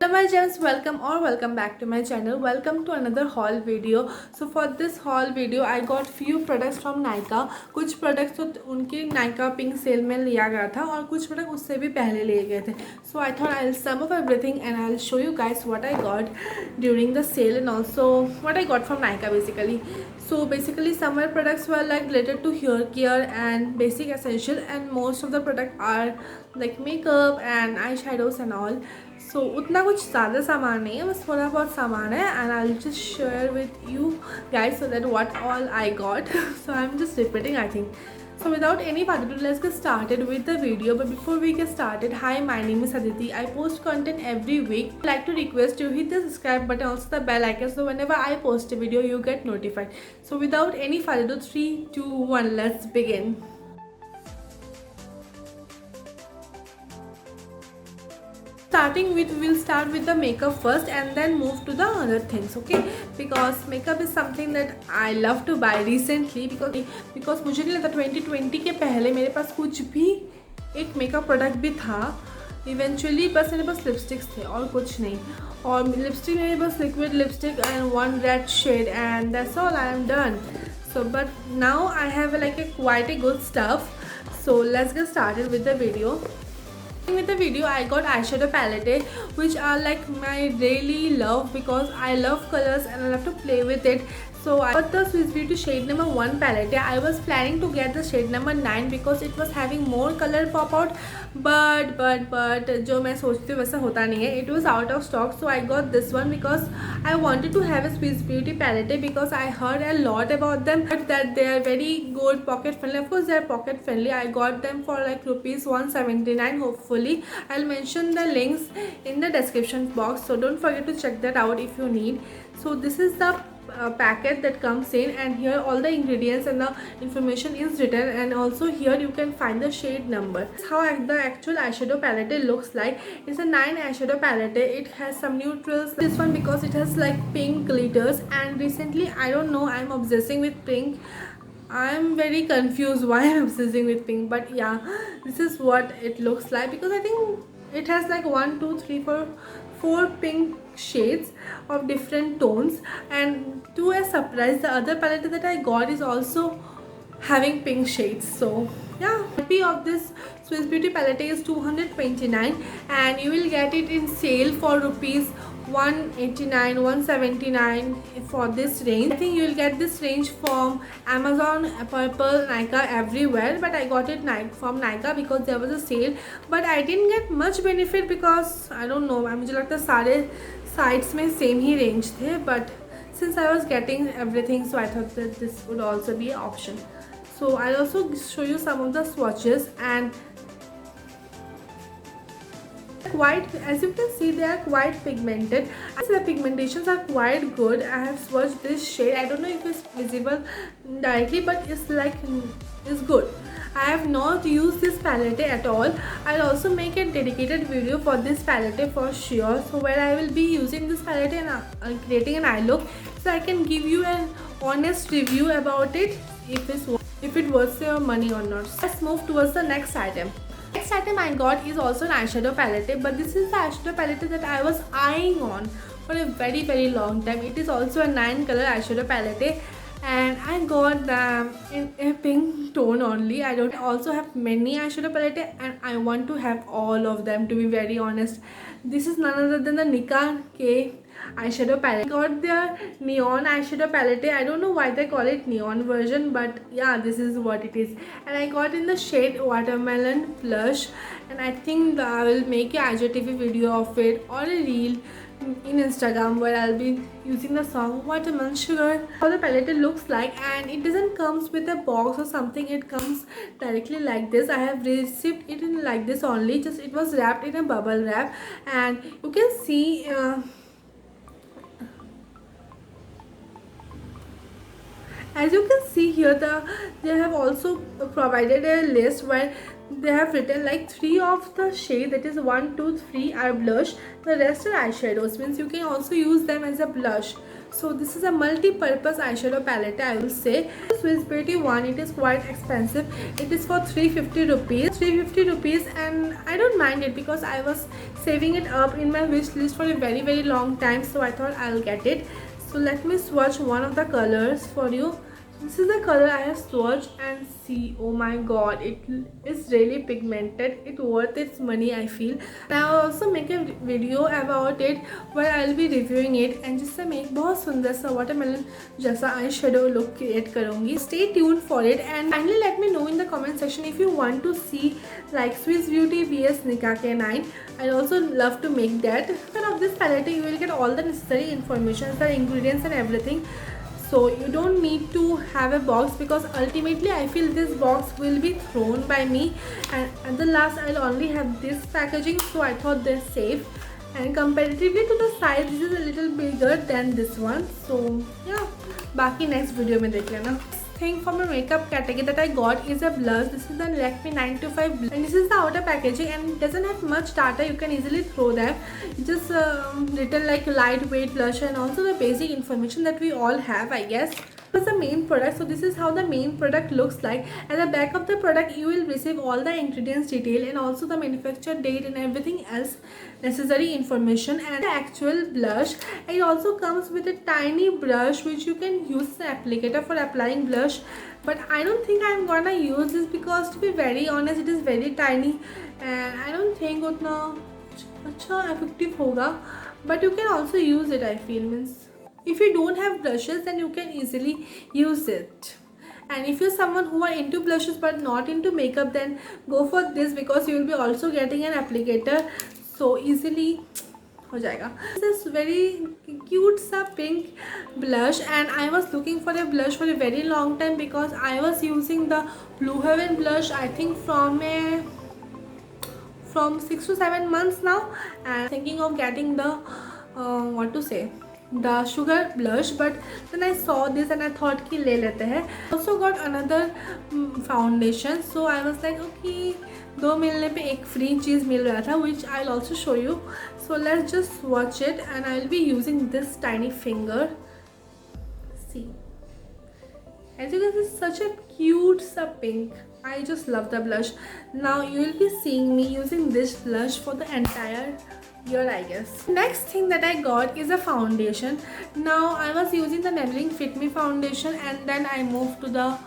Hello my gems, welcome back to my channel. Welcome to another haul video. So for this haul video I got few products from Nykaa. कुछ products तो उनके Nykaa pink sale में लिया गया था और कुछ product उससे भी पहले लिए गए थे. So I thought I'll sum up everything and I'll show you guys what I got during the sale and also what I got from Nykaa basically. So basically summer products were like related to hair care and basic essential, and most of the products are like makeup and eyeshadows and all. So उतना कुछ ज़्यादा सामान नहीं है, बस थोड़ा बहुत सामान है and I'll just share with you guys so that what all I got. So I'm just repeating I think. So without any further ado, let's get started with the video. But before we get started, hi, my name is Aditi. I post content every week. I'd like to request you hit the subscribe button, also the bell icon, so whenever I post a video you get notified. So without any further ado, 3, 2, 1, let's begin. We'll start with the makeup first and then move to the other things, okay? Because makeup is something that I love to buy recently because मुझे नहीं लगता 2020 के पहले मेरे पास कुछ भी एक makeup product भी था. इवेंचुअली बस मेरे पास लिपस्टिक्स थे और कुछ नहीं, और लिपस्टिक मेरे पास liquid lipstick and one red shade and that's all I am done. So but now I have like quite a good stuff. So let's get started with the video. With the video I got eyeshadow palette which are like my really love because I love colors and I love to play with it. So I got the Swiss Beauty shade number 1 palette. I was planning to get the shade number 9 because it was having more color pop out, but जो मैं सोचती हूँ वैसा होता नहीं है. It was out of stock, so I got this one because I wanted to have a Swiss Beauty palette because I heard a lot about them, but that they are very good pocket friendly. Of course they are pocket friendly. I got them for like rupees 179. Hopefully I'll mention the links in the description box, so don't forget to check that out if you need. So this is the packet that comes in, and here all the ingredients and the information is written, and also here you can find the shade number. This is how the actual eyeshadow palette looks like. It's a 9 eyeshadow palette. It has some neutrals. This one because it has like pink glitters, and recently I don't know, I'm obsessing with pink. I'm very confused why I'm obsessing with pink, but yeah, this is what it looks like because I think it has like 1 2 3 4 pink shades of different tones. And to a surprise, the other palette that I got is also having pink shades. So yeah, MRP of this Swiss Beauty palette is 229 and you will get it in sale for rupees 189 179 for this range. I think you will get this range from Amazon, Purple, Nykaa, everywhere, but I got it from Nykaa because there was a sale. But I didn't get much benefit because I don't know, मुझे लगता है सारे sites में same ही range थे, but since I was getting everything, so I thought that this would also be an option. So I'll also show you some of the swatches, and quite, as you can see, they are quite pigmented. The pigmentations are quite good. I have swatched this shade. I don't know if it's visible directly, but it's like it's good. I have not used this palette at all. I'll also make a dedicated video for this palette for sure, so where I will be using this palette and creating an eye look, so I can give you an honest review about it if it worth your money or not. Let's move towards the next item. Next item I got is also an eyeshadow palette, but this is the eyeshadow palette that I was eyeing on for a very long time. It is also a 9 color eyeshadow palette, and I got them in a pink tone only. I don't also have many eyeshadow palette and I want to have all of them, to be very honest. This is none other than the Nicka K eyeshadow palette. I got their neon eyeshadow palette. I don't know why they call it neon version, but yeah, this is what it is. And I got in the shade Watermelon Plush, and I think I will make a IGTV video of it or a reel in Instagram where I'll be using the song Watermelon Sugar. How the palette looks like, and it doesn't comes with a box or something, it comes directly like this. I have received it in like this only, just it was wrapped in a bubble wrap, and you can see As you can see here, they have also provided a list where they have written like 3 of the shade, that is 1, 2, 3 are blush, the rest are eyeshadows, means you can also use them as a blush. So this is a multi-purpose eyeshadow palette, I will say. Swiss Beauty one, it is quite expensive. It is for 350 rupees. 350 rupees, and I don't mind it because I was saving it up in my wish list for a very long time, so I thought I'll get it. So let me swatch one of the colors for you. This is the color I have swatched, and see, oh my god, it is really pigmented. It's worth its money, I feel. And I'll also make a video about it where I'll be reviewing it, and जिससे मैं एक बहुत सुंदर सा watermelon जैसा eye shadow look create करूँगी. Stay tuned for it, and finally let me know in the comment section if you want to see like Swiss Beauty vs Nicka K9. I also love to make that. And of this palette you will get all the necessary information, the ingredients and everything. So you don't need to have a box, because ultimately I feel this box will be thrown by me, and at the last I'll only have this packaging, so I thought they're safe. And comparatively to the size, this is a little bigger than this one. So yeah, बाकी next video में देख लेना. Thing from a makeup category that I got is a blush. This is the Lakme 925 blush, and this is the outer packaging, and it doesn't have much data. You can easily throw them. It's just written like lightweight blush, and also the basic information that we all have, I guess. This is the main product. So this is how the main product looks like. At the back of the product you will receive all the ingredients detail, and also the manufacture date and everything else necessary information, and the actual blush. It also comes with a tiny brush which you can use the applicator for applying blush, but I don't think I'm gonna use this because, to be very honest, it is very tiny and I don't think utna अच्छा effective होगा. But you can also use it, I feel. Means if you don't have blushes, then you can easily use it. And if you're someone who are into blushes but not into makeup, then go for this, because you will be also getting an applicator, so easily हो जाएगा. This is very cute सा pink blush, and I was looking for a blush for a very long time, because I was using the Blue Heaven blush I think from 6 to 7 months now, and thinking of getting the what to say, the sugar blush, but then I saw this and I thought कि ले लेते हैं. Also got another foundation, so I was like okay, दो मिलने पे एक free चीज़ मिल रहा था, which I'll also show you. So let's just swatch it, and I'll be using this tiny finger. See, as you can see, such a cute sa pink. I just love the blush. Now you will be seeing me using this blush for the entire year, I guess. Next thing that I got is a foundation. Now I was using the Maybelline Fit Me foundation, and then I moved to the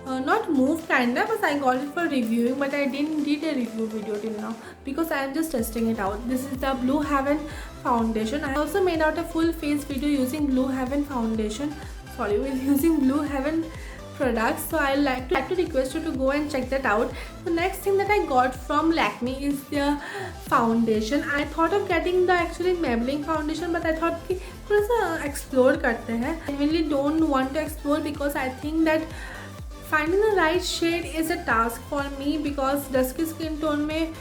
not moved kinda, but I got it for reviewing, but I didn't did a review video till now because I am just testing it out. This is the Blue Heaven foundation. I also made out a full face video using Blue Heaven foundation. Sorry, with using Blue Heaven products, so I like to request you to go and check that out. The next thing that I got from Lakme is their foundation. I thought of getting the actually Maybelline foundation, but I thought कि थोड़ा सा explore करते हैं. I really don't want to explore because I think that finding the right shade is a task for me, because dusky skin tone में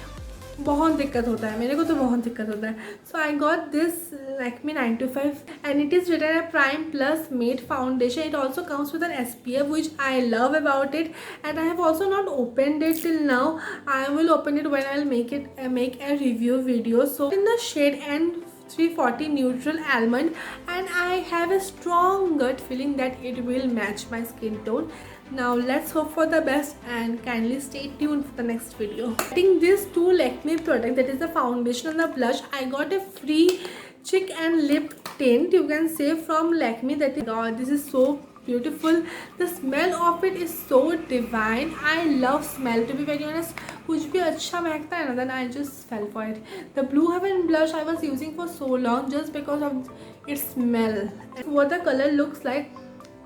बहुत दिक्कत होता है, मेरे को तो बहुत दिक्कत होता है. So I got this Lakme 925, and it is written a Prime Plus Matte Foundation. It also comes with an SPF, which I love about it, and I have also not opened it till now. I will open it when I will make a review video. So in the shade N340 Neutral Almond, and I have a strong gut feeling that it will match my skin tone. Now let's hope for the best, and kindly stay tuned for the next video. Getting these two Lakme products, that is the foundation and the blush, I got a free cheek and lip tint, you can say, from Lakme. That is, God, this is so beautiful. The smell of it is so divine. I love smell, to be very honest. कुछ भी अच्छा महकता है ना, then I just fell for it. The Blue Heaven blush I was using for so long just because of its smell. And what the color looks like,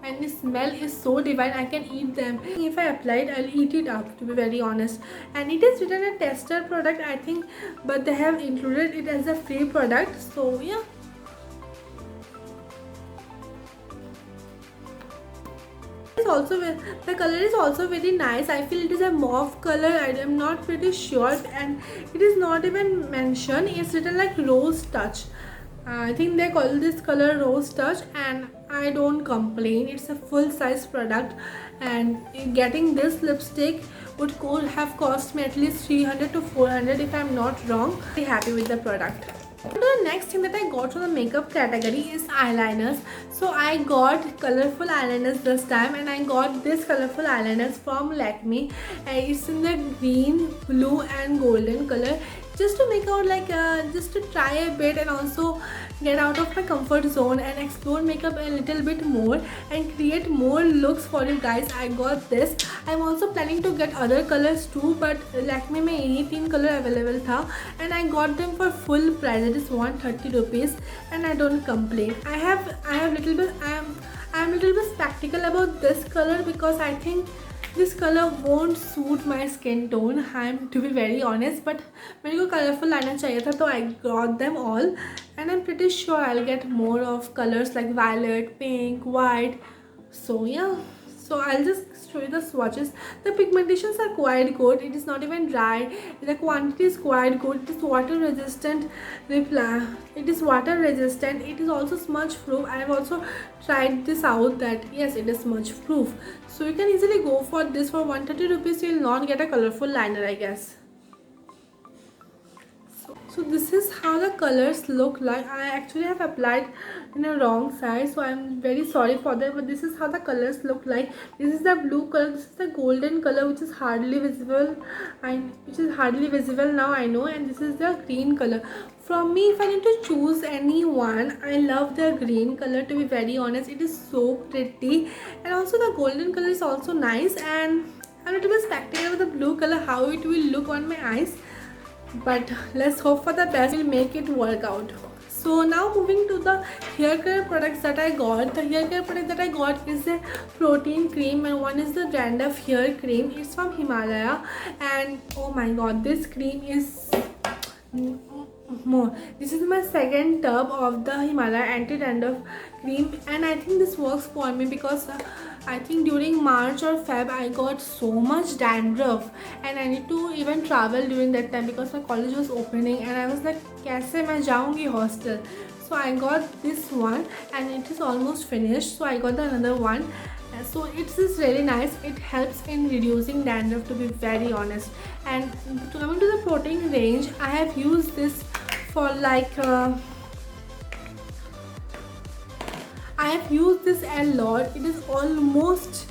and the smell is so divine. I can eat them. If I apply it, I'll eat it up, to be very honest. And it is written a tester product, I think, but they have included it as a free product. So yeah. It's also, the color is also very nice. I feel it is a mauve color. I am not pretty sure, and it is not even mentioned. It's written like Rose Touch. I think they call this color Rose Touch, and I don't complain. It's a full size product, and getting this lipstick would have cost me at least 300 to 400 if I'm not wrong. Very happy with the product. The next thing that I got from the makeup category is eyeliners. So I got colorful eyeliners this time, and I got this colorful eyeliners from Lakme. It's in the green, blue and golden color, just to make out like just to try a bit and also get out of my comfort zone and explore makeup a little bit more and create more looks for you guys. I got this. I'm also planning to get other colors too, but Lakme में यही 3 color available था, and I got them for full price. It is 130 rupees, and I don't complain. I am little bit skeptical about this color because I think this color won't suit my skin tone. I'm to be very honest, but मेरे को colorful liner चाहिए था, तो I got them all, and I'm pretty sure I'll get more of colors like violet, pink, white. So yeah. So I'll just show you the swatches. The pigmentations are quite good. It is not even dry. The quantity is quite good. It is water resistant. It is water resistant. It is also smudge proof. I have also tried this out that yes, it is smudge proof. So you can easily go for this. For 130 rupees you will not get a colorful liner, I guess. So this is how the colors look like. I actually have applied in a wrong side, so I'm very sorry for that, but this is how the colors look like. This is the blue color, this is the golden color, which is hardly visible, now, I know, and this is the green color. From me, if I need to choose any one, I love the green color, to be very honest. It is so pretty, and also the golden color is also nice, and I'm a little bit spectacular with the blue color, how it will look on my eyes. But let's hope for the best. We'll make it work out. So now moving to the hair care products that I got. The hair care product that I got is a protein cream, and one is the dandruff hair cream. It's from Himalaya, and oh my god, this cream is more. This is my second tub of the Himalaya anti-dandruff cream, and I think this works for me because I think during March or Feb I got so much dandruff, and I need to even travel during that time because my college was opening, and I was like, कैसे मैं जाऊँगी hostel? So I got this one, and it is almost finished. So I got another one. So it is really nice. It helps in reducing dandruff, to be very honest. And coming to the protein range, I have used this for like I have used this a lot. It is almost,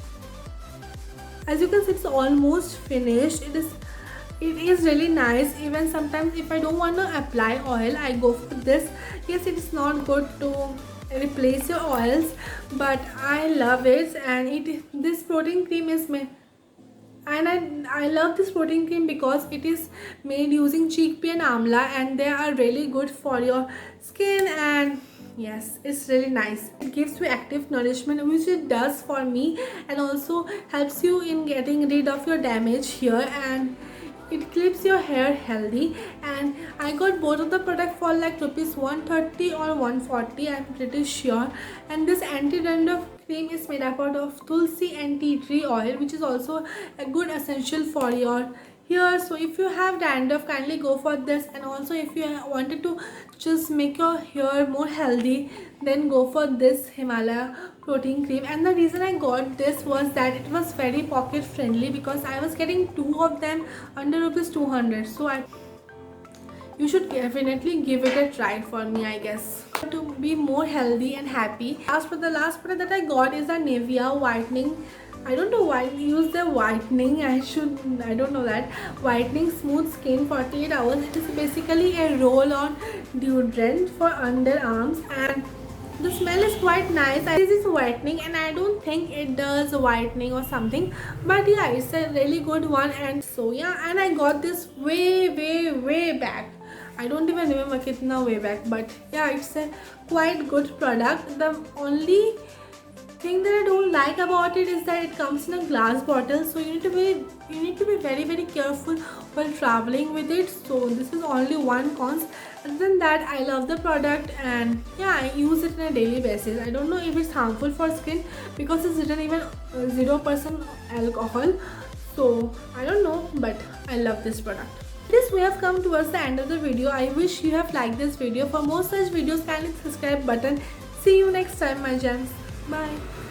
as you can see, it's almost finished. It is really nice. Even sometimes if I don't want to apply oil, I go for this. Yes, it is not good to replace your oils, but I love it, and this protein cream is made, and I love this protein cream because it is made using chickpea and amla, and they are really good for your skin, and yes, it's really nice. It gives you active nourishment, which it does for me, and also helps you in getting rid of your damaged hair, and it keeps your hair healthy. And I got both of the product for like rupees 130 or 140, I'm pretty sure. And this anti-dandruff cream is made up out of tulsi and tea tree oil, which is also a good essential for your hair. So if you have dandruff, kindly go for this. And also if you wanted to just make your hair more healthy, then go for this Himalaya protein cream. And the reason I got this was that it was very pocket friendly, because I was getting 2 of them under rupees 200. So you should definitely give it a try for me, I guess, to be more healthy and happy. As for the last product that I got is the Nivea whitening. I don't know why we use the whitening. I don't know that. Whitening smooth skin 48 hours. It is basically a roll-on deodorant for underarms, and the smell is quite nice. This is whitening, and I don't think it does whitening or something, but yeah, it's a really good one. And so yeah, and I got this way back. I don't even remember kitna way back, but yeah, it's a quite good product. The only thing that I don't like about it is that it comes in a glass bottle, so you need to be very careful while traveling with it. So this is only one cons. Other than that, I love the product, and yeah, I use it on a daily basis. I don't know if it's harmful for skin because it's written even 0% alcohol, so I don't know, but I love this product. This we have come towards the end of the video. I wish you have liked this video. For more such videos, kindly subscribe button. See you next time, my gems. Bye.